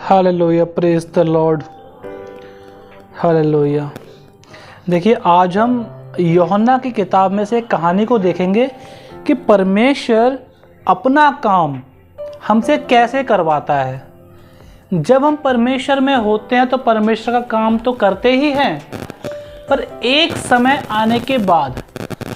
Hallelujah, praise the Lord. Hallelujah. देखिए, आज हम यूहन्ना की किताब में से एक कहानी को देखेंगे कि परमेश्वर अपना काम हमसे कैसे करवाता है। जब हम परमेश्वर में होते हैं तो परमेश्वर का काम तो करते ही हैं, पर एक समय आने के बाद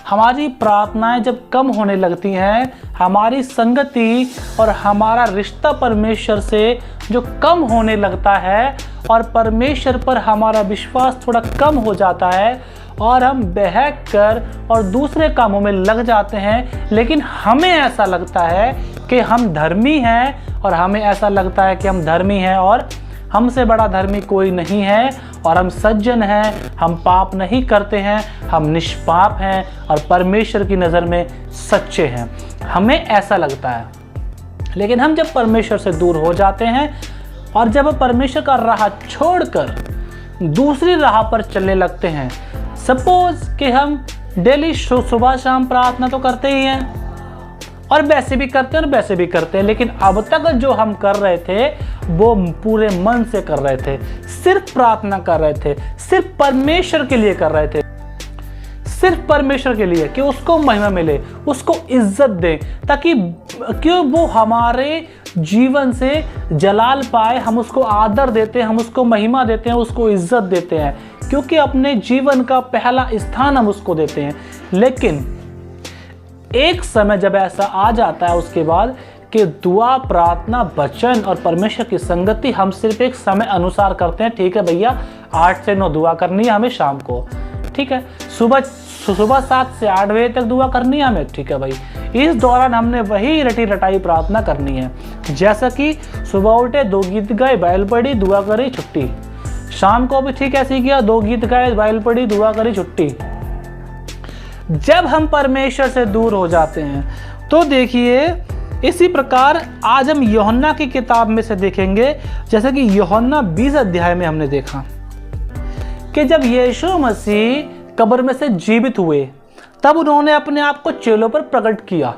हमारी प्रार्थनाएं जब कम होने लगती हैं, हमारी संगति और हमारा रिश्ता परमेश्वर से जो कम होने लगता है और परमेश्वर पर हमारा विश्वास थोड़ा कम हो जाता है और हम बहक कर और दूसरे कामों में लग जाते हैं, लेकिन हमें ऐसा लगता है कि हम धर्मी हैं और हमें ऐसा लगता है कि हम धर्मी हैं और हमसे बड़ा धर्मी कोई नहीं है और हम सज्जन हैं, हम पाप नहीं करते हैं, हम निष्पाप हैं और परमेश्वर की नज़र में सच्चे हैं। हमें ऐसा लगता है, लेकिन हम जब परमेश्वर से दूर हो जाते हैं और जब परमेश्वर का राह छोड़कर दूसरी राह पर चलने लगते हैं, सपोज कि हम डेली सुबह शाम प्रार्थना तो करते ही हैं और वैसे भी करते हैं और वैसे भी करते हैं, लेकिन अब तक जो हम कर रहे थे वो पूरे मन से कर रहे थे, सिर्फ प्रार्थना कर रहे थे, सिर्फ परमेश्वर के लिए कर रहे थे, सिर्फ परमेश्वर के लिए कि उसको महिमा मिले, उसको इज्जत दे, ताकि क्यों वो हमारे जीवन से जलाल पाए। हम उसको आदर देते हैं, हम उसको महिमा देते हैं, उसको इज्जत देते हैं, क्योंकि अपने जीवन का पहला स्थान हम उसको देते हैं। लेकिन एक समय जब ऐसा आ जाता है उसके बाद कि दुआ, प्रार्थना, वचन और परमेश्वर की संगति हम सिर्फ एक समय अनुसार करते हैं। ठीक है भैया, 8 से 9 दुआ करनी है हमें शाम को, ठीक है, सुबह 7 से 8 बजे तक दुआ करनी है हमें, ठीक है भाई। इस दौरान हमने वही रटी रटाई प्रार्थना करनी है, जैसा कि सुबह उठे, 2 गीत गाए, बाइबल पढ़ी, दुआ करी, छुट्टी। शाम को भी ठीक ऐसे ही किया, 2 गीत गाए, बाइबल पढ़ी, दुआ करी, छुट्टी। जब हम परमेश्वर से दूर हो जाते हैं तो देखिए, इसी प्रकार आज हम यूहन्ना की किताब में से देखेंगे, जैसे कि यूहन्ना 20 अध्याय में हमने देखा कि जब यीशु मसीह कब्र में से जीवित हुए तब उन्होंने अपने आप को चेलों पर प्रकट किया।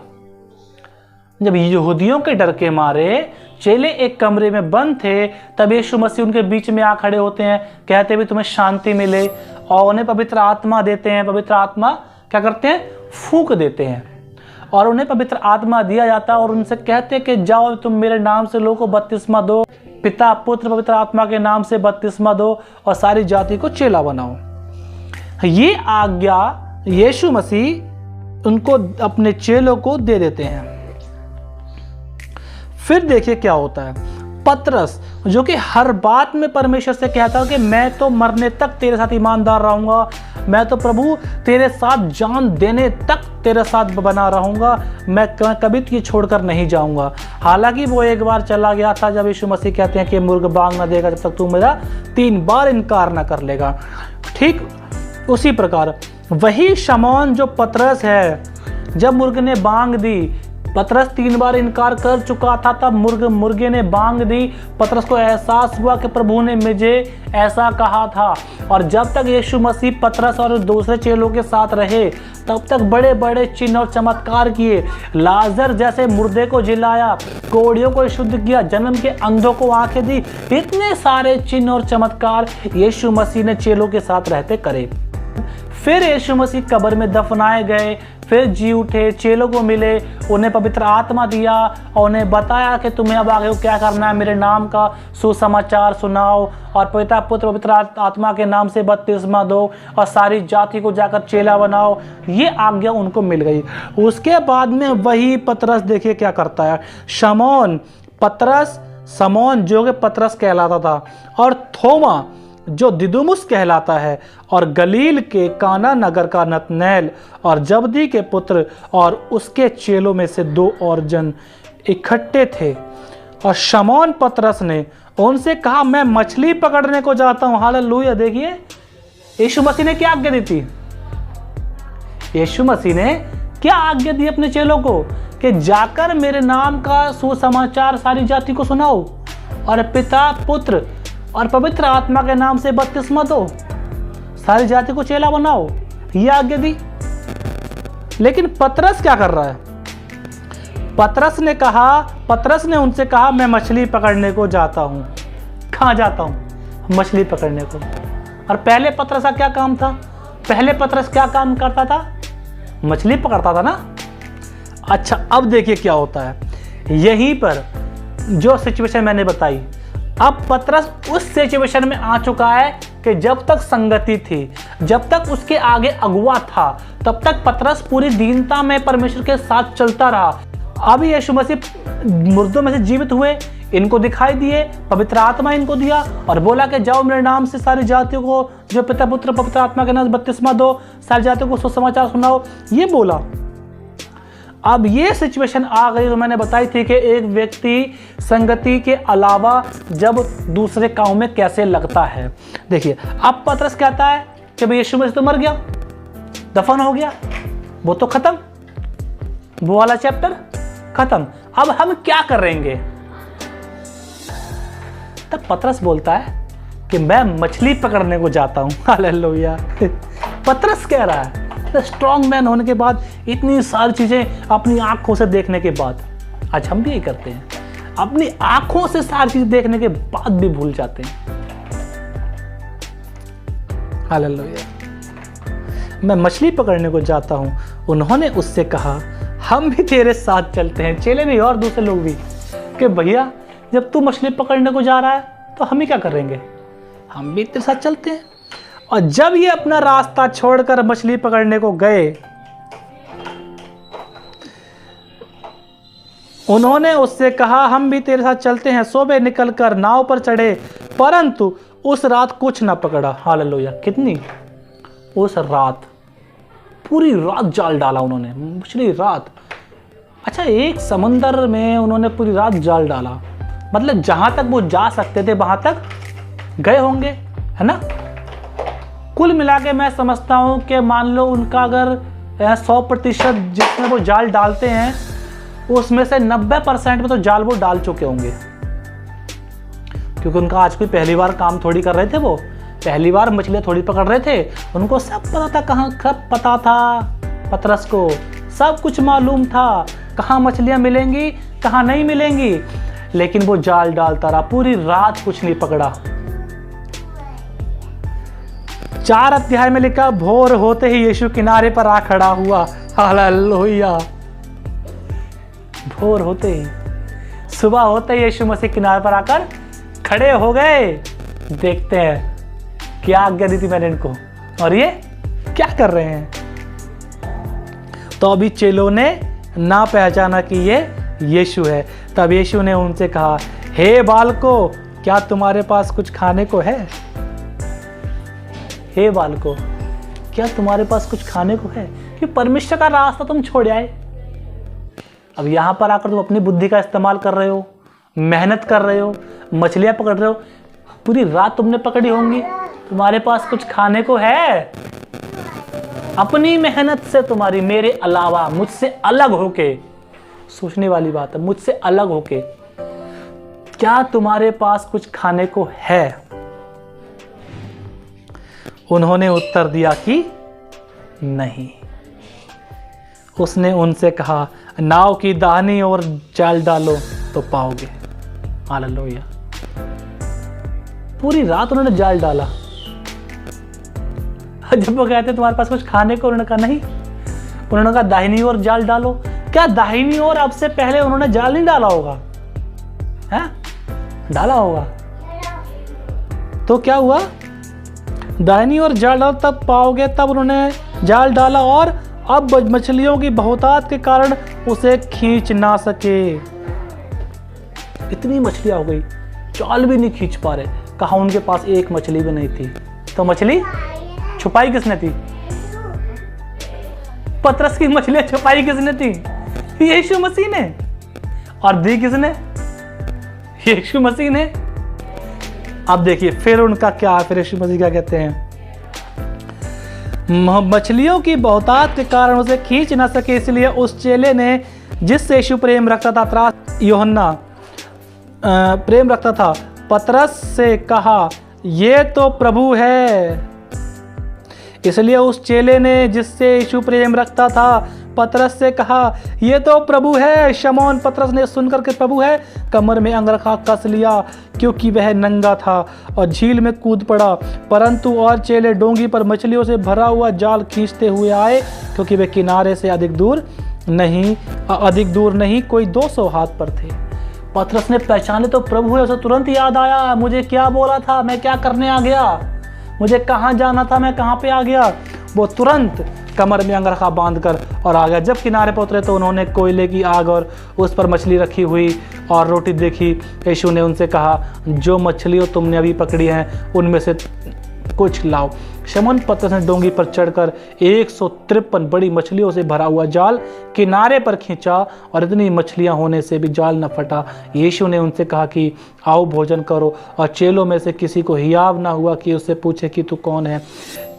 जब यहूदियों के डर के मारे चेले एक कमरे में बंद थे, तब यीशु मसीह उनके बीच में आ खड़े होते हैं, कहते भी तुम्हें शांति मिले, और उन्हें पवित्र आत्मा देते हैं। पवित्र आत्मा क्या करते हैं? फूंक देते हैं और उन्हें पवित्र आत्मा दिया जाता है और उनसे कहते हैं कि जाओ तुम मेरे नाम से लोगों को बपतिस्मा दो, पिता पुत्र पवित्र आत्मा के नाम से बपतिस्मा दो और सारी जाति को चेला बनाओ। ये आज्ञा यीशु मसीह उनको, अपने चेलों को दे देते हैं। फिर देखिए क्या होता है। पतरस, जो कि हर बात में परमेश्वर से कहता है कि मैं तो मरने तक तेरे साथ ईमानदार रहूंगा, मैं तो प्रभु तेरे साथ जान देने तक तेरे साथ बना रहूंगा, मैं कभी तुझे छोड़कर नहीं जाऊंगा। हालांकि वो एक बार चला गया था जब यीशु मसीह कहते हैं कि मुर्ग बांग न देगा जब तक तू मेरा 3 बार इनकार न कर लेगा। ठीक उसी प्रकार वही शमौन जो पतरस है, जब मुर्ग ने बांग दी, पतरस 3 बार इनकार कर चुका था, तब मुर्गे ने बांग दी। पतरस को एहसास हुआ कि प्रभु ने मुझे ऐसा कहा था। और जब तक यीशु मसीह पतरस और दूसरे चेलों के साथ रहे तब तक बड़े बड़े चिन्ह और चमत्कार किए। लाजर जैसे मुर्दे को जिलाया, कोढ़ियों को शुद्ध किया, जन्म के अंधों को आंखें दी। इतने सारे चिन्ह और चमत्कार यीशु मसीह ने चेलों के साथ रहते करे। फिर यीशु मसीह कब्र में दफनाए गए, फिर जी उठे, चेलों को मिले, उन्हें पवित्र आत्मा दिया और उन्हें बताया कि तुम्हें अब आगे क्या करना है, मेरे नाम का सुसमाचार सुनाओ और पिता पुत्र पवित्र आत्मा के नाम से बपतिस्मा दो और सारी जाति को जाकर चेला बनाओ। ये आज्ञा उनको मिल गई। उसके बाद में वही पतरस देखिए क्या करता है। समौन जो कि पतरस कहलाता था, और थोमा जो दिदुमुस कहलाता है, और गलील के काना नगर का नतनैल और जबदी के पुत्र और उसके चेलों में से 2 और जन इकट्ठे थे। और शमौन पतरस ने उनसे कहा, मैं मछली पकड़ने को जाता हूं। हालेलुया। देखिए यीशु मसीह ने क्या आज्ञा दी थी? यीशु मसीह ने क्या आज्ञा दी अपने चेलों को कि जाकर मेरे नाम का सुसमाचार सारी जाति को सुनाओ और पिता पुत्र और पवित्र आत्मा के नाम से बपतिस्मा दो, सारी जाति को चेला बनाओ। ये आज्ञा दी। लेकिन पतरस क्या कर रहा है? पतरस ने उनसे कहा मैं मछली पकड़ने को जाता हूं। कहाँ जाता हूँ? मछली पकड़ने को। और पहले पतरस का क्या काम था? पहले पतरस क्या काम करता था? मछली पकड़ता था ना। अच्छा, अब देखिए क्या होता है। यहीं पर जो सिचुएशन मैंने बताई, अब पतरस उस सिचुएशन में आ चुका है कि जब तक संगति थी, जब तक उसके आगे अगुआ था, तब तक पतरस पूरी दीनता में परमेश्वर के साथ चलता रहा। अब यीशु मसीह मुर्दों में से जीवित हुए, इनको दिखाई दिए, पवित्र आत्मा इनको दिया और बोला कि जाओ मेरे नाम से सारी जातियों को, जो पिता पुत्र पवित्र आत्मा के नाम बपतिस्मा दो, सारी जातियों को सुसमाचार सुनाओ, ये बोला। अब ये सिचुएशन आ गई तो मैंने बताई थी कि एक व्यक्ति संगति के अलावा जब दूसरे काम में कैसे लगता है। देखिए, अब पतरस कहता है कि भाई यीशु मसीह तो मर गया, दफन हो गया, वो तो खत्म, वो वाला चैप्टर खत्म, अब हम क्या करेंगे? तब पतरस बोलता है कि मैं मछली पकड़ने को जाता हूं। हालेलुया। पतरस कह रहा है, स्ट्रॉन्ग मैन होने के बाद, इतनी सारी चीजें अपनी आंखों से देखने के बाद, आज हम भी यही करते हैं, अपनी आंखों से सारी चीजें देखने के बाद भी भूल जाते हैं। हालेलुया। मैं मछली पकड़ने को जाता हूं। उन्होंने उससे कहा, हम भी तेरे साथ चलते हैं। चेले भी और दूसरे लोग भी, कि भैया जब तू मछली पकड़ने को जा रहा है तो हम ही क्या करेंगे, हम भी तेरे साथ चलते हैं। और जब ये अपना रास्ता छोड़कर मछली पकड़ने को गए, उन्होंने उससे कहा, हम भी तेरे साथ चलते हैं। सुबह निकलकर नाव पर चढ़े, परंतु उस रात कुछ ना पकड़ा। हालेलुया। कितनी? उस रात, पूरी रात जाल डाला उन्होंने, पूरी रात। अच्छा, एक समंदर में उन्होंने पूरी रात जाल डाला, मतलब जहां तक वो जा सकते थे वहां तक गए होंगे, है ना। कुल मिला के मैं समझता हूं कि मान लो उनका अगर 100% जिसमें वो जाल डालते हैं, उसमें से 90% में तो जाल वो डाल चुके होंगे, क्योंकि उनका आज कोई पहली बार काम थोड़ी कर रहे थे, वो पहली बार मछलियां थोड़ी पकड़ रहे थे। उनको सब पता था, कहाँ कब पता था, पतरस को सब कुछ मालूम था, कहाँ मछलियां मिलेंगी कहाँ नहीं मिलेंगी। लेकिन वो जाल डालता रहा, पूरी रात कुछ नहीं पकड़ा। 4 अध्याय में लिखा, भोर होते ही यीशु किनारे पर आ खड़ा हुआ। हालेलुया। भोर होते ही, सुबह होते ही यीशु मसीह किनारे पर आकर खड़े हो गए। देखते हैं क्या आज्ञा दी थी मैंने इनको, और ये क्या कर रहे हैं। तो अभी चेलों ने ना पहचाना कि ये यीशु है। तब यीशु ने उनसे कहा, हे बालकों, क्या तुम्हारे पास कुछ खाने को है? हे बालकों, क्या तुम्हारे पास कुछ खाने को है? कि परमेश्वर का रास्ता तुम छोड़ आए, अब यहां पर आकर तुम अपनी बुद्धि का इस्तेमाल कर रहे हो, मेहनत कर रहे हो, मछलियां पकड़ रहे हो, पूरी रात तुमने पकड़ी होंगी, तुम्हारे पास कुछ खाने को है? अपनी मेहनत से तुम्हारी, मेरे अलावा, मुझसे अलग होके, सोचने वाली बात है, मुझसे अलग होके क्या तुम्हारे पास कुछ खाने को है? उन्होंने उत्तर दिया कि नहीं। उसने उनसे कहा, नाव की दाहिनी ओर जाल डालो तो पाओगे। हालेलुया। पूरी रात उन्होंने जाल डाला। जब वो कहते तुम्हारे पास कुछ खाने को, उन्होंने कहा नहीं। उन्होंने कहा दाहिनी ओर जाल डालो। क्या दाहिनी ओर अब से पहले उन्होंने जाल नहीं डाला होगा? है? डाला होगा। तो क्या हुआ? दाहिनी ओर जाल डालो तब पाओगे। तब उन्होंने जाल डाला और अब मछलियों की बहुतायत के कारण उसे खींच ना सके। इतनी मछलियां हो गई, जाल भी नहीं खींच पा रहे। कहा उनके पास एक मछली भी नहीं थी। तो मछली छुपाई किसने थी? पतरस की मछलियां छुपाई किसने थी? यीशु मसीह ने। और दी किसने? यीशु मसीह ने। अब देखिए फिर उनका क्या, फिर यीशु मसीह क्या कहते हैं, मछलियों की बहुतायत के कारण उसे खींच ना सके, इसलिए उस चेले ने जिससे यीशु प्रेम रखता था, यूहन्ना प्रेम रखता था, पतरस से कहा, ये तो प्रभु है। इसलिए उस चेले ने जिससे यीशु प्रेम रखता था, पतरस से कहा, ये तो प्रभु है। शमौन पतरस ने सुनकर के प्रभु है कमर में अंगरखा कस लिया, क्योंकि वह नंगा था और झील में कूद पड़ा। परंतु और चेले डोंगी पर मछलियों से भरा हुआ जाल खींचते हुए आए, क्योंकि वे किनारे से अधिक दूर नहीं कोई 200 हाथ पर थे। पतरस ने पहचाने तो प्रभु है। उसे तुरंत याद आया, मुझे क्या बोला था, मैं क्या करने आ गया, मुझे कहाँ जाना था, मैं कहाँ पे आ गया। वो तुरंत कमर में अंगरखा बांधकर और आ गया। जब किनारे पर उतरे तो उन्होंने कोयले की आग और उस पर मछली रखी हुई और रोटी देखी। यीशु ने उनसे कहा, जो मछलियों तुमने अभी पकड़ी हैं उनमें से कुछ लाओ। शमौन पतरस ने डोंगी पर चढ़कर 153 बड़ी मछलियों से भरा हुआ जाल किनारे पर खींचा और इतनी मछलियां होने से भी जाल न फटा। यीशु ने उनसे कहा कि आओ भोजन करो, और चेलों में से किसी को हियाव ना हुआ कि उससे पूछे कि तू कौन है,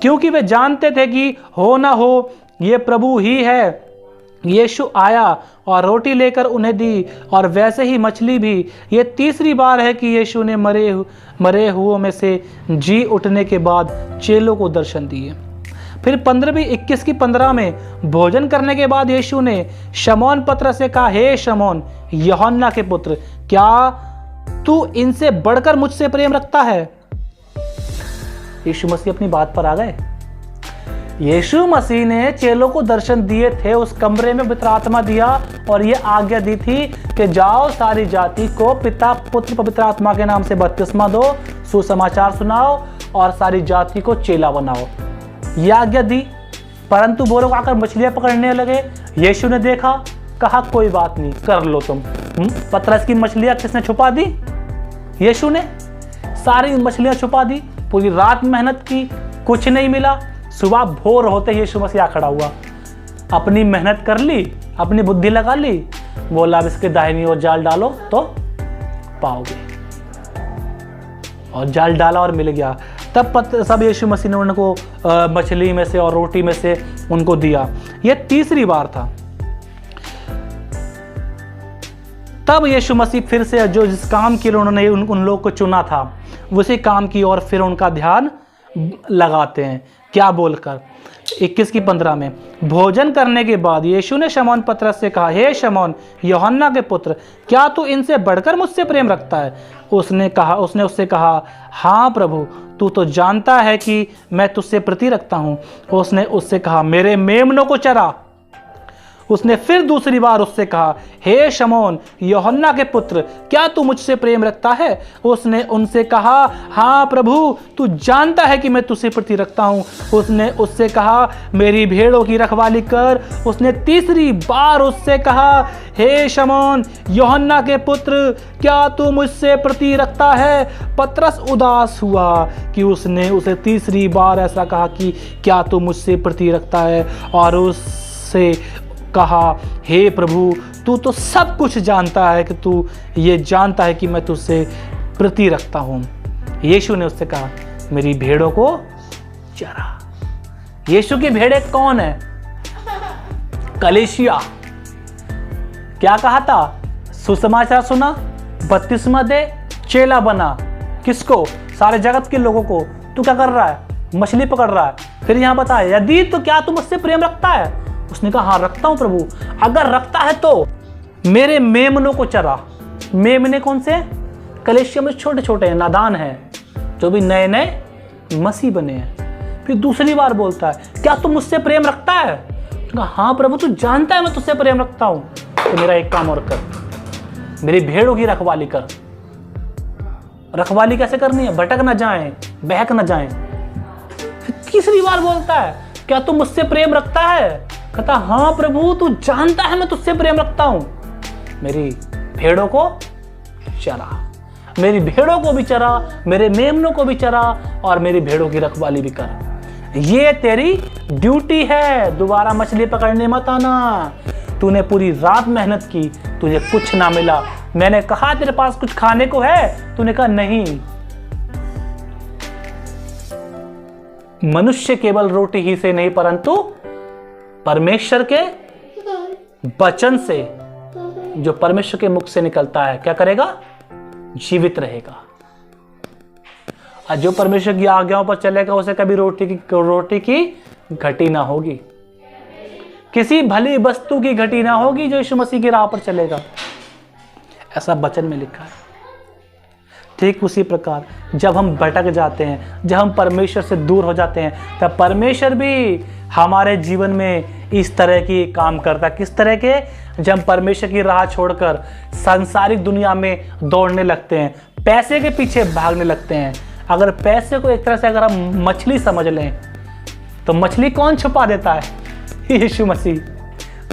क्योंकि वे जानते थे कि हो ना हो ये प्रभु ही है। यीशु आया और रोटी लेकर उन्हें दी, और वैसे ही मछली भी। ये तीसरी बार है कि यीशु ने मरे हुओं में से जी उठने के बाद चेलों को दर्शन दिए। फिर 21-15 में भोजन करने के बाद यीशु ने शमौन पतरस से कहा, हे शमौन यूहन्ना के पुत्र, क्या तू इनसे बढ़कर मुझसे प्रेम रखता है? यीशु मसीह अपनी बात पर आ गए। यीशु मसीह ने चेलों को दर्शन दिए थे, उस कमरे में पवित्र आत्मा दिया और ये आज्ञा दी थी कि जाओ सारी जाति को पिता पुत्र पवित्र आत्मा के नाम से बपतिस्मा दो, सुसमाचार सुनाओ और सारी जाति को चेला बनाओ। ये आज्ञा दी। परंतु वो लोग आकर मछलियां पकड़ने लगे। यीशु ने देखा, कहा कोई बात नहीं, कर लो तुम। पतरस की मछलियां किसने छुपा दी? यीशु ने सारी मछलियां छुपा दी। पूरी रात मेहनत की, कुछ नहीं मिला। सुबह भोर होते ही यीशु मसीह खड़ा हुआ, अपनी मेहनत कर ली, अपनी बुद्धि लगा ली, बोला अब इसके दाहिनी ओर जाल डालो तो पाओगे, और जाल डाला और मिल गया। तब सब यीशु मसीह ने उनको मछली में से और रोटी में से उनको दिया। यह तीसरी बार था। तब यीशु मसीह फिर से जो जिस काम के लिए उन्होंने उन लोगों को चुना था, उसी काम की ओर फिर उनका ध्यान लगाते हैं। क्या बोलकर? 21-15 में भोजन करने के बाद यीशु ने शमौन पतरस से कहा, हे शमौन यूहन्ना के पुत्र, क्या तू इनसे बढ़कर मुझसे प्रेम रखता है? उसने उससे कहा, हाँ प्रभु, तू तो जानता है कि मैं तुझसे प्रीति रखता हूँ। उसने उससे कहा, मेरे मेमनों को चरा। उसने फिर दूसरी बार उससे कहा, हे शमौन यूहन्ना के पुत्र, क्या तू मुझसे प्रेम रखता है? उसने उनसे कहा, हाँ प्रभु, तू जानता है कि मैं तुझसे प्रीति रखता हूँ। उसने उससे कहा, मेरी भेड़ों की रखवाली कर। उसने तीसरी बार उससे कहा, हे शमौन यूहन्ना के पुत्र, क्या तू मुझसे प्रीति रखता है? पतरस उदास हुआ कि उसने उसे तीसरी बार ऐसा कहा कि क्या तू मुझसे प्रीति रखता है, और उससे कहा, हे प्रभु, तू तो सब कुछ जानता है कि तू ये जानता है कि मैं तुझसे प्रीति रखता हूं। यीशु ने उससे कहा, मेरी भेड़ों को चरा। यीशु की भेड़ें कौन है? कलीसिया। क्या कहा था? सुसमाचार सुना, बपतिस्मा दे, चेला बना। किसको? सारे जगत के लोगों को। तू क्या कर रहा है? मछली पकड़ रहा है। फिर यहां बता, यदि तो क्या तू मुझसे प्रेम रखता है? उसने कहा, हाँ रखता हूं प्रभु। अगर रखता है तो मेरे मेमनों को चरा। मेमने कौन से? कलीसिया में छोटे छोटे हैं, नादान हैं, जो भी नए नए मसीह बने हैं। फिर दूसरी बार बोलता है, क्या तू मुझसे प्रेम रखता है? कहा, हाँ प्रभु, तू जानता है मैं तुझसे प्रेम रखता हूं। तो मेरा एक काम और कर, मेरी भेड़ों की रखवाली कर। रखवाली कैसे करनी है? भटक ना जाएं, बहक ना जाएं। फिर तीसरी बार बोलता है, क्या तू मुझसे प्रेम रखता है? कहता, हाँ प्रभु, तू जानता है मैं तुझसे प्रेम रखता हूं। मेरी भेड़ों को चरा। मेरी भेड़ों को भी चरा, मेरे मेमनों को भी चरा, और मेरी भेड़ों की रखवाली भी कर। ये तेरी ड्यूटी है। दोबारा मछली पकड़ने मत आना। तूने पूरी रात मेहनत की, तुझे कुछ ना मिला। मैंने कहा तेरे पास कुछ खाने को है, तूने कहा नहीं। मनुष्य केवल रोटी ही से नहीं, परंतु परमेश्वर के वचन से, जो परमेश्वर के मुख से निकलता है, क्या करेगा? जीवित रहेगा। और जो परमेश्वर की आज्ञाओं पर चलेगा, उसे कभी रोटी की घटी ना होगी, किसी भली वस्तु की घटी ना होगी, जो यीशु मसीह की राह पर चलेगा। ऐसा वचन में लिखा है। ठीक उसी प्रकार जब हम भटक जाते हैं, जब हम परमेश्वर से दूर हो जाते हैं, तब परमेश्वर भी हमारे जीवन में इस तरह की काम करता है। किस तरह के? जब हम परमेश्वर की राह छोड़कर सांसारिक दुनिया में दौड़ने लगते हैं, पैसे के पीछे भागने लगते हैं। अगर पैसे को एक तरह से अगर हम मछली समझ लें, तो मछली कौन छुपा देता है? यीशु मसीह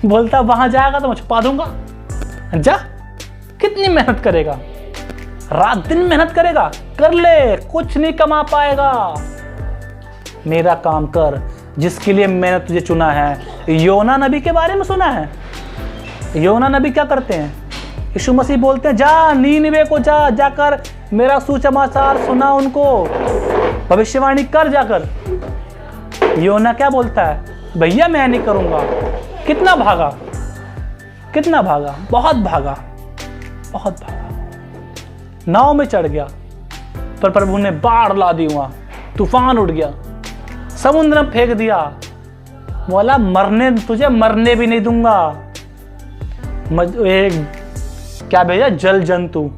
बोलता वहां जाएगा तो मैं छुपा दूंगा। जा, कितनी मेहनत करेगा, रात दिन मेहनत करेगा, कर ले, कुछ नहीं कमा पाएगा। मेरा काम कर जिसके लिए मैंने तुझे चुना है। योना नबी के बारे में सुना है? योना नबी क्या करते हैं? यीशु मसीह बोलते हैं जा नीनवे को जाकर मेरा सुसमाचार सुना उनको, भविष्यवाणी कर जाकर। योना क्या बोलता है? भैया मैं नहीं करूंगा। कितना भागा, कितना भागा, बहुत भागा, बहुत भागा, नाव में चढ़ गया, पर प्रभु ने बाढ़ ला दी, वहां तूफान उठ गया, समुद्र में फेंक दिया। बोला मरने, तुझे मरने भी नहीं दूंगा। क्या भेजा? जल जंतु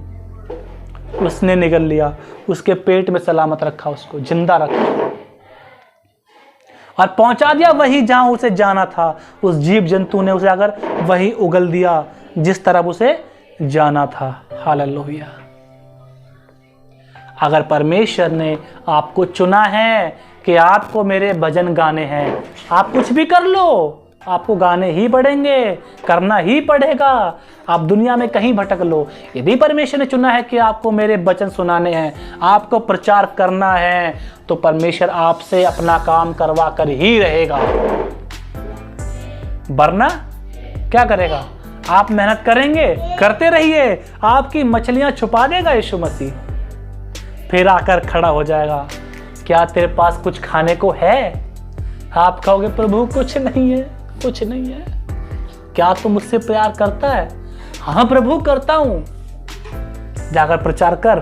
उसने निगल लिया, उसके पेट में सलामत रखा, उसको जिंदा रखा और पहुंचा दिया वही जहां उसे जाना था। उस जीव जंतु ने उसे आकर वही उगल दिया जिस तरफ उसे जाना था। हालेलुया। अगर परमेश्वर ने आपको चुना है कि आपको मेरे भजन गाने हैं, आप कुछ भी कर लो, आपको गाने ही पड़ेंगे, करना ही पड़ेगा। आप दुनिया में कहीं भटक लो, यदि परमेश्वर ने चुना है कि आपको मेरे वचन सुनाने हैं, आपको प्रचार करना है, तो परमेश्वर आपसे अपना काम करवा कर ही रहेगा। वरना क्या करेगा? आप मेहनत करेंगे, करते रहिए, आपकी मछलियां छुपा देगा यीशु मसीह, फिर आकर खड़ा हो जाएगा। क्या तेरे पास कुछ खाने को है? आप कहोगे प्रभु कुछ नहीं है, कुछ नहीं है। क्या तुम मुझसे प्यार करता है? हाँ प्रभु करता हूं। जाकर प्रचार कर।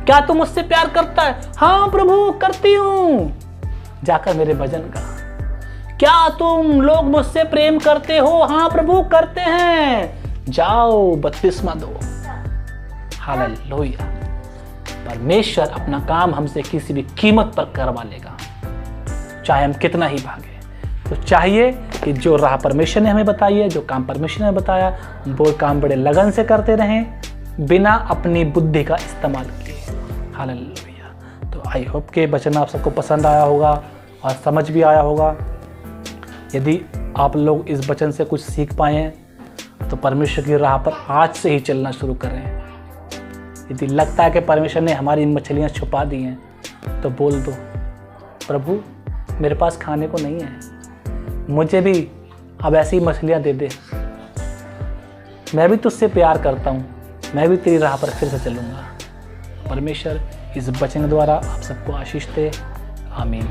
क्या तुम मुझसे प्यार करता है? हाँ प्रभु करती हूं। जाकर मेरे भजन गा। क्या तुम लोग मुझसे प्रेम करते हो? हाँ प्रभु करते हैं। जाओ बपतिस्मा दो। हालेलुया। परमेश्वर अपना काम हमसे किसी भी कीमत पर करवा लेगा, चाहे हम कितना ही भागे। तो चाहिए कि जो राह परमेश्वर ने हमें बताई है, जो काम परमेश्वर ने बताया, वो काम बड़े लगन से करते रहें, बिना अपनी बुद्धि का इस्तेमाल किए। हालेलुया। तो आई होप के वचन आप सबको पसंद आया होगा और समझ भी आया होगा। यदि आप लोग इस वचन से कुछ सीख पाए हैं, तो परमेश्वर की राह पर आज से ही चलना शुरू करें। यदि लगता है कि परमेश्वर ने हमारी मछलियाँ छुपा दी हैं, तो बोल दो प्रभु मेरे पास खाने को नहीं है, मुझे भी अब ऐसी मछलियाँ दे दे। मैं भी तुझसे प्यार करता हूँ, मैं भी तेरी राह पर फिर से चलूँगा। परमेश्वर इस वचन द्वारा आप सबको आशीष दे। आमीन।